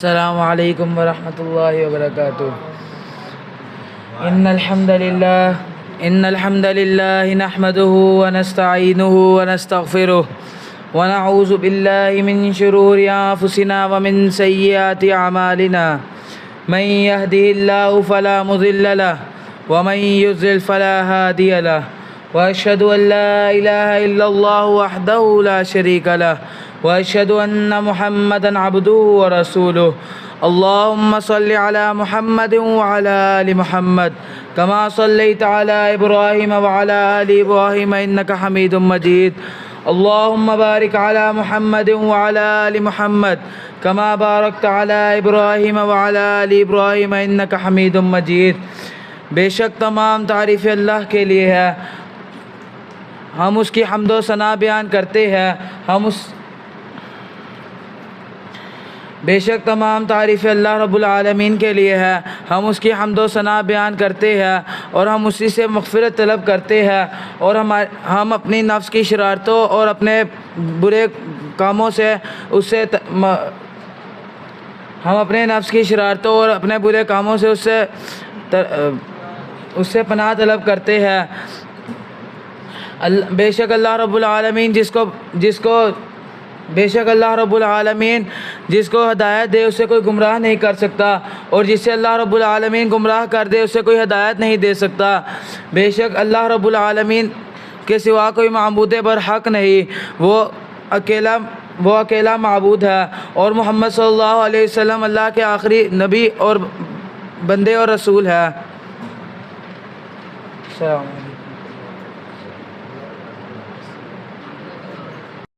السلام علیکم ورحمۃ اللہ وبرکاتہ۔ ان الحمد للہ نحمده ونستعینه ونستغفره ونعوذ باللہ من شرور انفسنا ومن سیئات اعمالنا من يهده الله فلا مضل له ومن يضلل فلا هادي له واشهد ان لا اله الا الله وحده لا شريك له واشهد ان محمدا عبده ورسوله اللهم صل على محمد وعلى ال محمد كما صليت على ابراهيم وعلى ال ابراهيم انك حميد مجيد اللهم بارك على محمد وعلى ال محمد كما باركت على ابراهيم وعلى ال ابراهيم انك حميد مجيد۔ بے شک تمام تعریف اللہ کے لیے ہے، ہم اس کی حمد و ثنا بیان کرتے ہیں۔ بے شک تمام تعریف اللہ رب العالمین کے لیے ہے، ہم اس کی حمد و ثنا بیان کرتے ہیں اور ہم اسی سے مغفرت طلب کرتے ہیں، اور ہم اپنی نفس کی شرارتوں اور اپنے برے کاموں سے ہم اپنے نفس کی شرارتوں اور اپنے برے کاموں سے اس سے پناہ طلب کرتے ہیں۔ بے شک اللہ رب العالمین جس کو ہدایت دے اسے کوئی گمراہ نہیں کر سکتا، اور جس سے اللہ رب العالمین گمراہ کر دے اسے کوئی ہدایت نہیں دے سکتا۔ بے شک اللہ رب العالمین کے سوا کوئی معبود برحق نہیں، وہ اکیلا معبود ہے، اور محمد صلی اللہ علیہ وسلم اللہ کے آخری نبی اور بندے اور رسول ہے۔ السلام علیکم۔